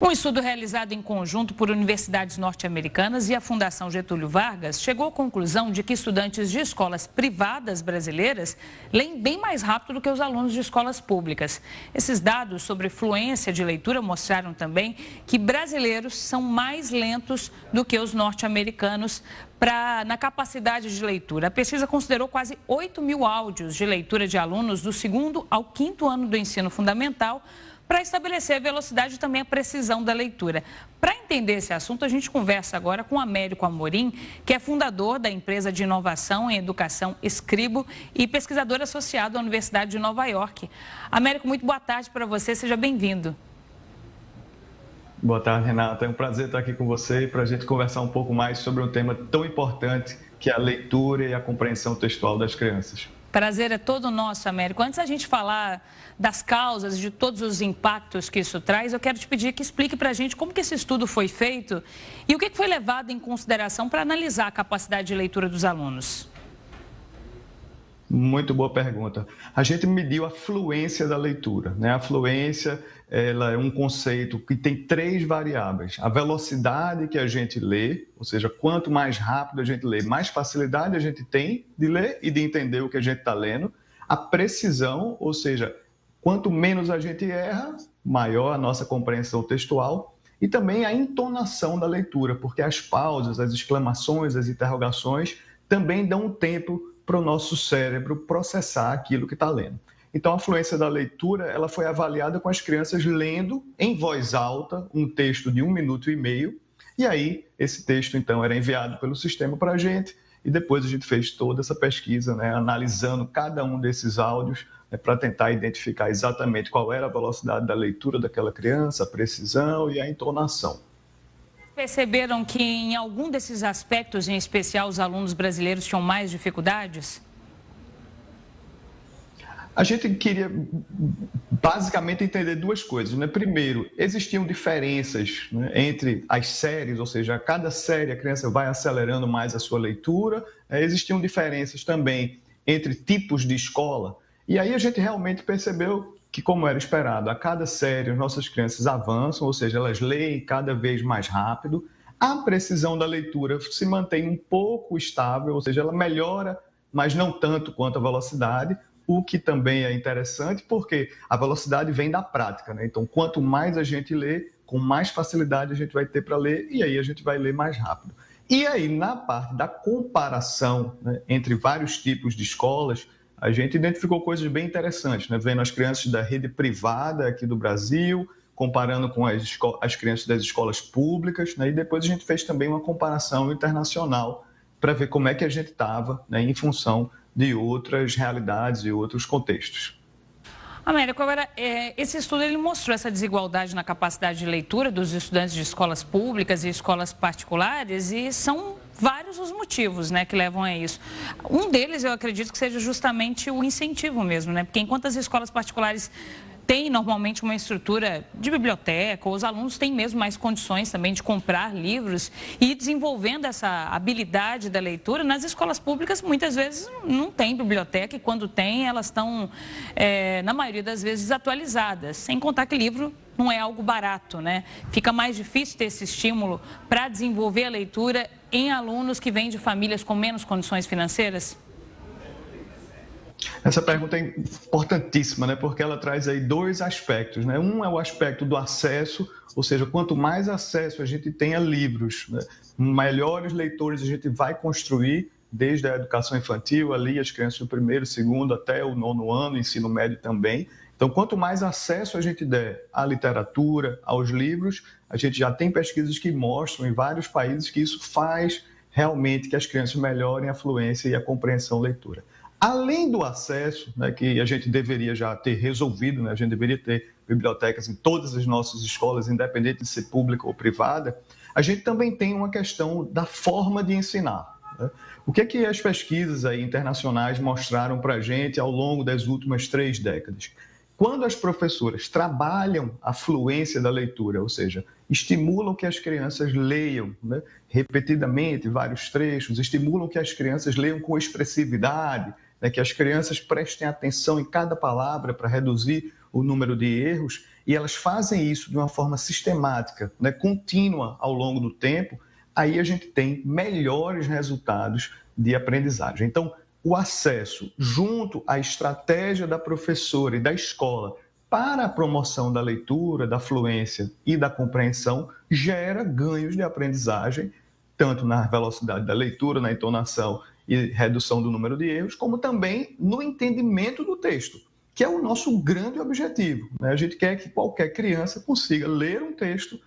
Um estudo realizado em conjunto por universidades norte-americanas e a Fundação Getúlio Vargas chegou à conclusão de que estudantes de escolas privadas brasileiras leem bem mais rápido do que os alunos de escolas públicas. Esses dados sobre fluência de leitura mostraram também que brasileiros são mais lentos do que os norte-americanos na capacidade de leitura. A pesquisa considerou quase 8 mil áudios de leitura de alunos do 2º ao 5º ano do ensino fundamental, para estabelecer a velocidade e também a precisão da leitura. Para entender esse assunto, a gente conversa agora com Américo Amorim, que é fundador da empresa de inovação em educação Scribo e pesquisador associado à Universidade de Nova York. Américo, muito boa tarde para você, seja bem-vindo. Boa tarde, Renata. É um prazer estar aqui com você para a gente conversar um pouco mais sobre um tema tão importante que é a leitura e a compreensão textual das crianças. Prazer é todo nosso, Américo. Antes da gente falar das causas, de todos os impactos que isso traz, eu quero te pedir que explique para a gente como que esse estudo foi feito e o que foi levado em consideração para analisar a capacidade de leitura dos alunos. Muito boa pergunta. A gente mediu a fluência da leitura, né? A fluência, ela é um conceito que tem 3 variáveis. A velocidade que a gente lê, ou seja, quanto mais rápido a gente lê, mais facilidade a gente tem de ler e de entender o que a gente está lendo. A precisão, ou seja, quanto menos a gente erra, maior a nossa compreensão textual. E também a entonação da leitura, porque as pausas, as exclamações, as interrogações também dão um tempo para o nosso cérebro processar aquilo que está lendo. Então, a fluência da leitura ela foi avaliada com as crianças lendo em voz alta um texto de 1 minuto e meio, e aí esse texto, então, era enviado pelo sistema para a gente, e depois a gente fez toda essa pesquisa, né, analisando cada um desses áudios, né, para tentar identificar exatamente qual era a velocidade da leitura daquela criança, a precisão e a entonação. Perceberam que em algum desses aspectos, em especial, os alunos brasileiros tinham mais dificuldades? A gente queria basicamente entender 2 coisas, né? Primeiro, existiam diferenças, né, entre as séries, ou seja, a cada série a criança vai acelerando mais a sua leitura. Existiam diferenças também entre tipos de escola. E aí a gente realmente percebeu que, como era esperado, a cada série as nossas crianças avançam, ou seja, elas leem cada vez mais rápido. A precisão da leitura se mantém um pouco estável, ou seja, ela melhora, mas não tanto quanto a velocidade, o que também é interessante, porque a velocidade vem da prática, né? Então, quanto mais a gente lê, com mais facilidade a gente vai ter para ler, e aí a gente vai ler mais rápido. E aí, na parte da comparação, né, entre vários tipos de escolas, a gente identificou coisas bem interessantes, né? Vendo as crianças da rede privada aqui do Brasil, comparando com as crianças das escolas públicas, né? E depois a gente fez também uma comparação internacional para ver como é que a gente estava, né, em função de outras realidades e outros contextos. Américo, agora, esse estudo ele mostrou essa desigualdade na capacidade de leitura dos estudantes de escolas públicas e escolas particulares e são vários os motivos, né, que levam a isso. Um deles, eu acredito que seja justamente o incentivo mesmo, né, porque enquanto as escolas particulares têm normalmente uma estrutura de biblioteca, os alunos têm mesmo mais condições também de comprar livros e ir desenvolvendo essa habilidade da leitura. Nas escolas públicas, muitas vezes não tem biblioteca e quando tem, elas estão, na maioria das vezes, desatualizadas. Sem contar que livro não é algo barato, né? Fica mais difícil ter esse estímulo para desenvolver a leitura em alunos que vêm de famílias com menos condições financeiras? Essa pergunta é importantíssima, né? Porque ela traz aí 2 aspectos, né? Um é o aspecto do acesso, ou seja, quanto mais acesso a gente tem a livros, né, melhores leitores a gente vai construir, desde a educação infantil, ali as crianças do 1º, 2º até o 9º ano, ensino médio também. Então, quanto mais acesso a gente der à literatura, aos livros, a gente já tem pesquisas que mostram em vários países que isso faz realmente que as crianças melhorem a fluência e a compreensão leitura. Além do acesso, né, que a gente deveria já ter resolvido, né, a gente deveria ter bibliotecas em todas as nossas escolas, independente de ser pública ou privada, a gente também tem uma questão da forma de ensinar, né? O que é que as pesquisas aí internacionais mostraram para a gente ao longo das últimas 3 décadas? Quando as professoras trabalham a fluência da leitura, ou seja, estimulam que as crianças leiam, né, repetidamente vários trechos, estimulam que as crianças leiam com expressividade, né, que as crianças prestem atenção em cada palavra para reduzir o número de erros, e elas fazem isso de uma forma sistemática, né, contínua ao longo do tempo, aí a gente tem melhores resultados de aprendizagem. Então, o acesso junto à estratégia da professora e da escola para a promoção da leitura, da fluência e da compreensão gera ganhos de aprendizagem, tanto na velocidade da leitura, na entonação e redução do número de erros, como também no entendimento do texto, que é o nosso grande objetivo, né? A gente quer que qualquer criança consiga ler um texto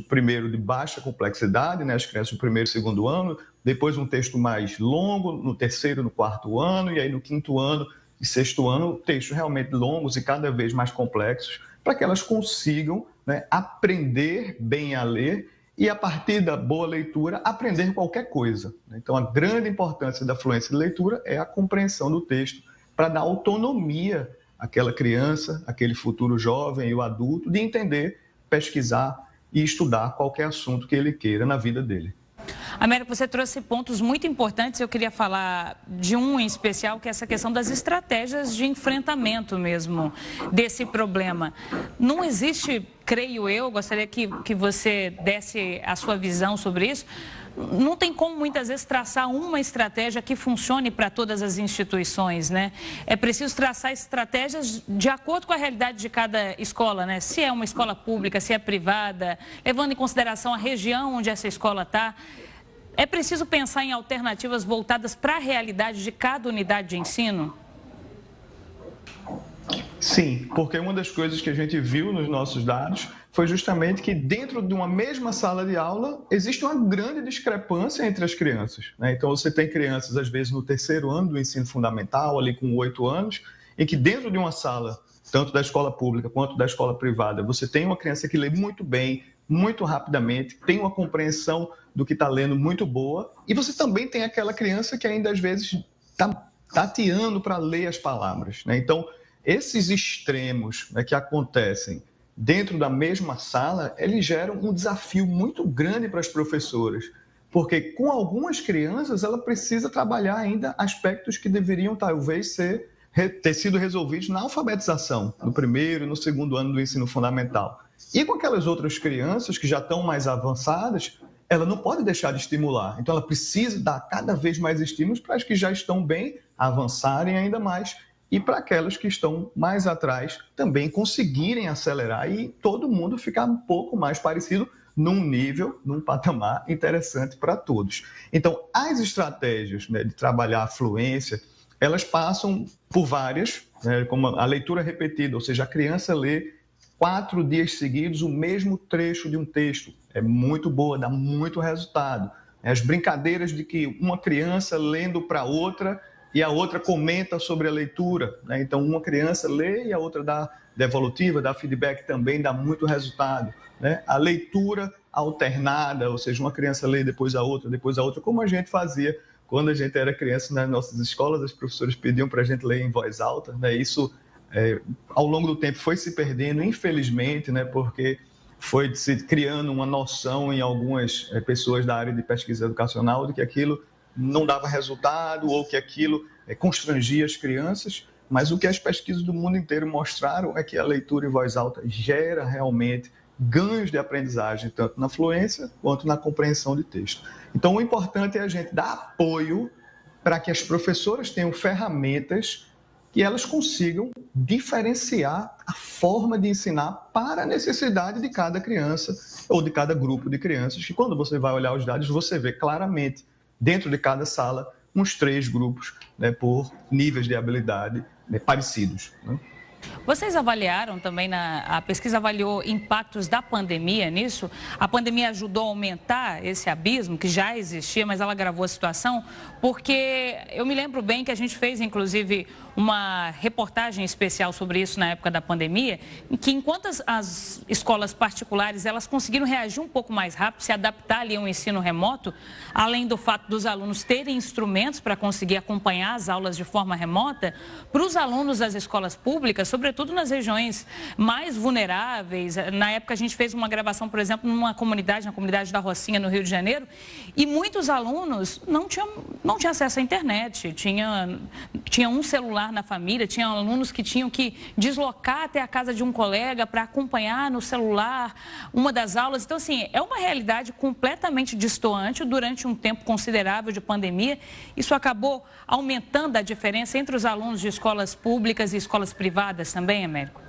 primeiro de baixa complexidade, né? As crianças do primeiro e segundo ano, depois um texto mais longo no terceiro e no quarto ano, e aí no quinto ano e sexto ano, textos realmente longos e cada vez mais complexos, para que elas consigam, né, aprender bem a ler e, a partir da boa leitura, aprender qualquer coisa. Então, a grande importância da fluência de leitura é a compreensão do texto, para dar autonomia àquela criança, àquele futuro jovem e o adulto, de entender, pesquisar e estudar qualquer assunto que ele queira na vida dele. Américo, você trouxe pontos muito importantes. Eu queria falar de um em especial, que é essa questão das estratégias de enfrentamento mesmo desse problema. Não existe, creio eu, gostaria que você desse a sua visão sobre isso. Não tem como, muitas vezes, traçar uma estratégia que funcione para todas as instituições, né? É preciso traçar estratégias de acordo com a realidade de cada escola, né? Se é uma escola pública, se é privada, levando em consideração a região onde essa escola está. É preciso pensar em alternativas voltadas para a realidade de cada unidade de ensino? Sim, porque uma das coisas que a gente viu nos nossos dados foi justamente que dentro de uma mesma sala de aula existe uma grande discrepância entre as crianças, né? Então você tem crianças, às vezes, no terceiro ano do ensino fundamental, ali com 8 anos, em que dentro de uma sala, tanto da escola pública quanto da escola privada, você tem uma criança que lê muito bem, muito rapidamente, tem uma compreensão do que está lendo muito boa, e você também tem aquela criança que ainda, às vezes, está tateando para ler as palavras, né? Então, esses extremos, né, que acontecem dentro da mesma sala, eles geram um desafio muito grande para as professoras, porque com algumas crianças ela precisa trabalhar ainda aspectos que deveriam talvez ter sido resolvidos na alfabetização, no primeiro e no segundo ano do ensino fundamental. E com aquelas outras crianças que já estão mais avançadas, ela não pode deixar de estimular. Então ela precisa dar cada vez mais estímulos para as que já estão bem avançarem ainda mais, e para aquelas que estão mais atrás também conseguirem acelerar e todo mundo ficar um pouco mais parecido num nível, num patamar interessante para todos. Então, as estratégias, né, de trabalhar a fluência, elas passam por várias, né, como a leitura repetida, ou seja, a criança lê 4 dias seguidos o mesmo trecho de um texto. É muito boa, dá muito resultado. As brincadeiras de que uma criança lendo para outra e a outra comenta sobre a leitura, né? Então, uma criança lê e a outra dá devolutiva, dá feedback, também dá muito resultado, né? A leitura alternada, ou seja, uma criança lê depois a outra, como a gente fazia quando a gente era criança nas nossas escolas, as professoras pediam para a gente ler em voz alta, né? Isso, ao longo do tempo, foi se perdendo, infelizmente, né? Porque foi se criando uma noção em algumas pessoas da área de pesquisa educacional de que aquilo não dava resultado ou que aquilo constrangia as crianças, mas o que as pesquisas do mundo inteiro mostraram é que a leitura em voz alta gera realmente ganhos de aprendizagem, tanto na fluência quanto na compreensão de texto. Então, o importante é a gente dar apoio para que as professoras tenham ferramentas que elas consigam diferenciar a forma de ensinar para a necessidade de cada criança ou de cada grupo de crianças, que quando você vai olhar os dados, você vê claramente dentro de cada sala, uns 3 grupos, né, por níveis de habilidade, né, parecidos, né? Vocês avaliaram também, a pesquisa avaliou impactos da pandemia nisso? A pandemia ajudou a aumentar esse abismo, que já existia, mas ela agravou a situação? Porque eu me lembro bem que a gente fez, inclusive, uma reportagem especial sobre isso na época da pandemia, em que enquanto as escolas particulares, elas conseguiram reagir um pouco mais rápido, se adaptar ali a um ensino remoto, além do fato dos alunos terem instrumentos para conseguir acompanhar as aulas de forma remota, para os alunos das escolas públicas, sobretudo nas regiões mais vulneráveis. Na época a gente fez uma gravação, por exemplo, na comunidade da Rocinha, no Rio de Janeiro, e muitos alunos não tinham acesso à internet, tinha um celular celular na família, tinha alunos que tinham que deslocar até a casa de um colega para acompanhar no celular uma das aulas. Então, assim, é uma realidade completamente distoante durante um tempo considerável de pandemia. Isso acabou aumentando a diferença entre os alunos de escolas públicas e escolas privadas também, Américo?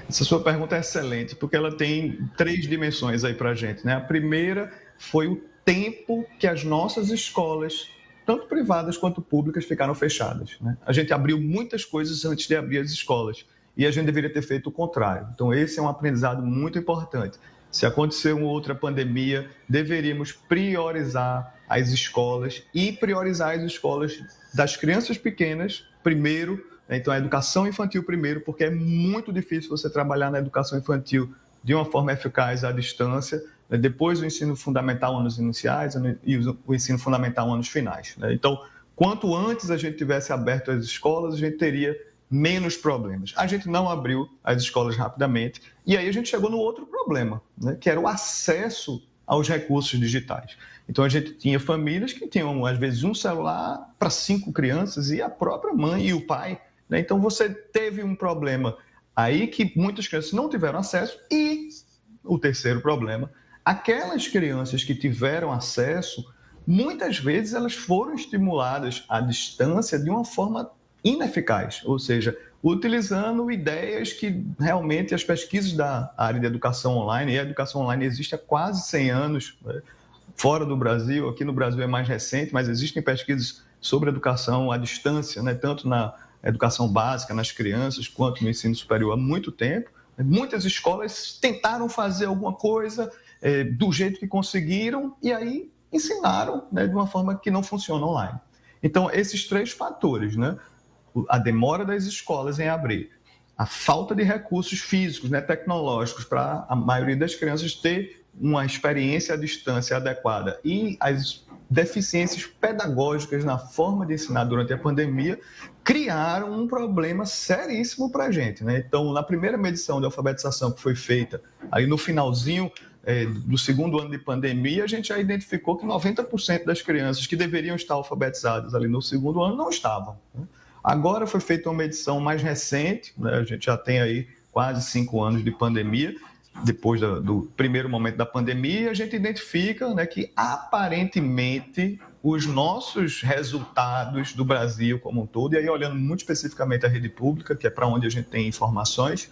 Essa sua pergunta é excelente, porque ela tem 3 dimensões aí para a gente, né? A primeira foi o tempo que as nossas escolas, tanto privadas quanto públicas, ficaram fechadas, né? A gente abriu muitas coisas antes de abrir as escolas e a gente deveria ter feito o contrário. Então, esse é um aprendizado muito importante. Se acontecer uma outra pandemia, deveríamos priorizar as escolas e priorizar as escolas das crianças pequenas primeiro. Então, a educação infantil primeiro, porque é muito difícil você trabalhar na educação infantil de uma forma eficaz à distância, né? Depois o ensino fundamental anos iniciais e o ensino fundamental anos finais, né? Então, quanto antes a gente tivesse aberto as escolas, a gente teria menos problemas. A gente não abriu as escolas rapidamente e aí a gente chegou no outro problema, né? Que era o acesso aos recursos digitais. Então, a gente tinha famílias que tinham, às vezes, um celular para 5 crianças e a própria mãe e o pai, né? Então, você teve um problema aí que muitas crianças não tiveram acesso e o terceiro problema, aquelas crianças que tiveram acesso, muitas vezes elas foram estimuladas à distância de uma forma ineficaz, ou seja, utilizando ideias que realmente as pesquisas da área de educação online, e a educação online existe há quase 100 anos, né? Fora do Brasil, aqui no Brasil é mais recente, mas existem pesquisas sobre educação à distância, né? Tanto na educação básica, nas crianças, quanto no ensino superior há muito tempo. Muitas escolas tentaram fazer alguma coisa do jeito que conseguiram e aí ensinaram, né, de uma forma que não funciona online. Então, esses 3 fatores, né? A demora das escolas em abrir, a falta de recursos físicos, né, tecnológicos, para a maioria das crianças ter uma experiência à distância adequada e as deficiências pedagógicas na forma de ensinar durante a pandemia criaram um problema seríssimo para a gente, né? Então, na primeira medição de alfabetização que foi feita, aí no finalzinho do segundo ano de pandemia, a gente já identificou que 90% das crianças que deveriam estar alfabetizadas ali no segundo ano não estavam, né? Agora foi feita uma medição mais recente, né? A gente já tem aí quase 5 anos de pandemia, depois do primeiro momento da pandemia, a gente identifica, né, que aparentemente os nossos resultados do Brasil como um todo, e aí olhando muito especificamente a rede pública, que é para onde a gente tem informações,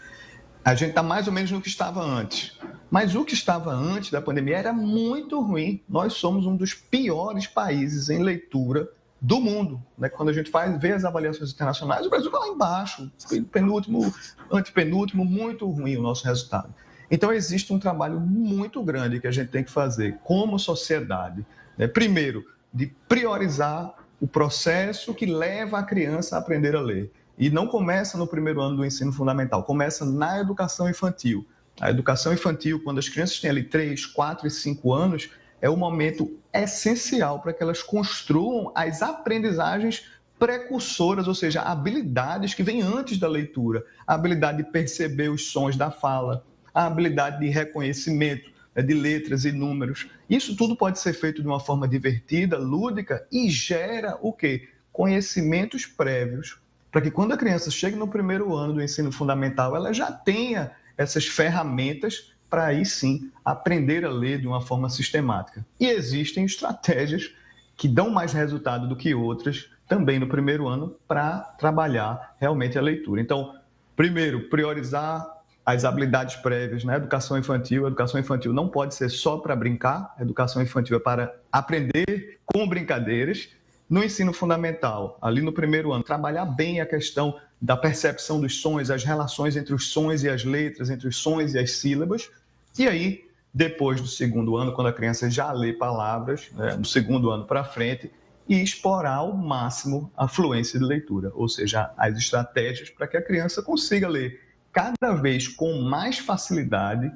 a gente está mais ou menos no que estava antes. Mas o que estava antes da pandemia era muito ruim. Nós somos um dos piores países em leitura do mundo, né? Quando a gente vê as avaliações internacionais, o Brasil está lá embaixo, penúltimo, antepenúltimo, muito ruim o nosso resultado. Então, existe um trabalho muito grande que a gente tem que fazer como sociedade, né? Primeiro, de priorizar o processo que leva a criança a aprender a ler. E não começa no primeiro ano do ensino fundamental, começa na educação infantil. A educação infantil, quando as crianças têm ali 3, 4 e 5 anos, é o momento essencial para que elas construam as aprendizagens precursoras, ou seja, habilidades que vêm antes da leitura, a habilidade de perceber os sons da fala, a habilidade de reconhecimento, né, de letras e números. Isso tudo pode ser feito de uma forma divertida, lúdica e gera o quê? Conhecimentos prévios, para que quando a criança chegue no primeiro ano do ensino fundamental, ela já tenha essas ferramentas para aí sim aprender a ler de uma forma sistemática. E existem estratégias que dão mais resultado do que outras também no primeiro ano para trabalhar realmente a leitura. Então, primeiro, priorizar as habilidades prévias na educação infantil. A educação infantil não pode ser só para brincar, a educação infantil é para aprender com brincadeiras. No ensino fundamental, ali no primeiro ano, trabalhar bem a questão da percepção dos sons, as relações entre os sons e as letras, entre os sons e as sílabas. E aí, depois do segundo ano, quando a criança já lê palavras, né, no segundo ano para frente, e explorar ao máximo a fluência de leitura, ou seja, as estratégias para que a criança consiga ler cada vez com mais facilidade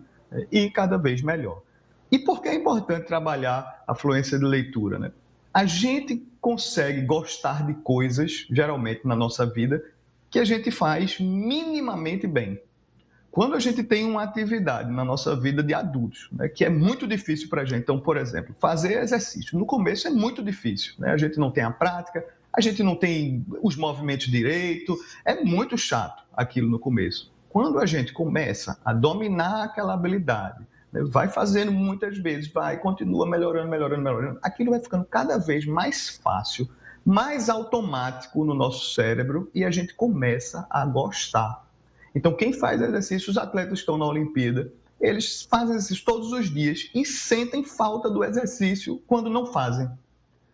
e cada vez melhor. E por que é importante trabalhar a fluência de leitura, né? A gente consegue gostar de coisas, geralmente na nossa vida, que a gente faz minimamente bem. Quando a gente tem uma atividade na nossa vida de adultos, né, que é muito difícil para a gente, então, por exemplo, fazer exercício. No começo é muito difícil, né? A gente não tem a prática, a gente não tem os movimentos direito, é muito chato aquilo no começo. Quando a gente começa a dominar aquela habilidade, né, vai fazendo muitas vezes, continua melhorando, aquilo vai ficando cada vez mais fácil, mais automático no nosso cérebro e a gente começa a gostar. Então, quem faz exercício, os atletas que estão na Olimpíada, eles fazem exercício todos os dias e sentem falta do exercício quando não fazem.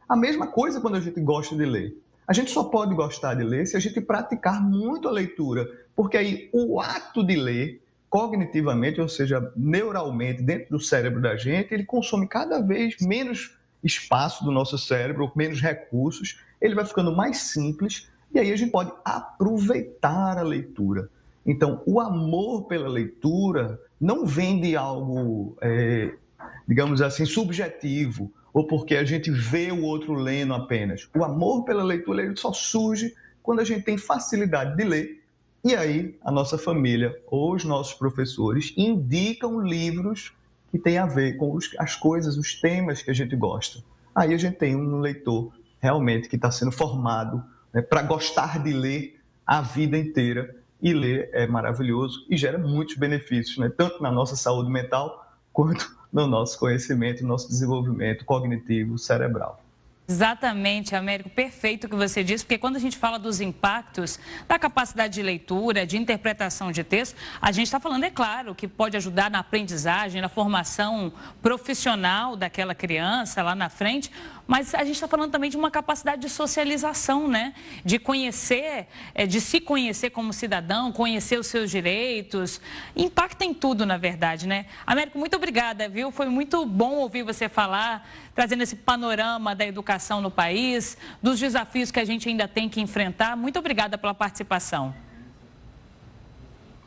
A mesma coisa quando a gente gosta de ler. A gente só pode gostar de ler se a gente praticar muito a leitura, porque aí o ato de ler, cognitivamente, ou seja, neuralmente, dentro do cérebro da gente, ele consome cada vez menos espaço do nosso cérebro, menos recursos, ele vai ficando mais simples e aí a gente pode aproveitar a leitura. Então, o amor pela leitura não vem de algo, digamos assim, subjetivo, ou porque a gente vê o outro lendo apenas. O amor pela leitura ele só surge quando a gente tem facilidade de ler, e aí a nossa família ou os nossos professores indicam livros que têm a ver com as coisas, os temas que a gente gosta. Aí a gente tem um leitor realmente que está sendo formado, né, para gostar de ler a vida inteira, e ler é maravilhoso e gera muitos benefícios, né, tanto na nossa saúde mental quanto no nosso conhecimento, no nosso desenvolvimento cognitivo cerebral. Exatamente, Américo, perfeito o que você disse, porque quando a gente fala dos impactos da capacidade de leitura, de interpretação de texto, a gente está falando, é claro, que pode ajudar na aprendizagem, na formação profissional daquela criança lá na frente, mas a gente está falando também de uma capacidade de socialização, né? De conhecer, de se conhecer como cidadão, conhecer os seus direitos, impacta em tudo, na verdade, né? Américo, muito obrigada, viu? Foi muito bom ouvir você falar, trazendo esse panorama da educação no país, dos desafios que a gente ainda tem que enfrentar. Muito obrigada pela participação.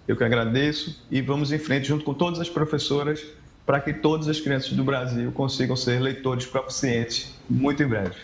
Eu que agradeço e vamos em frente junto com todas as professoras para que todas as crianças do Brasil consigam ser leitores proficientes muito em breve.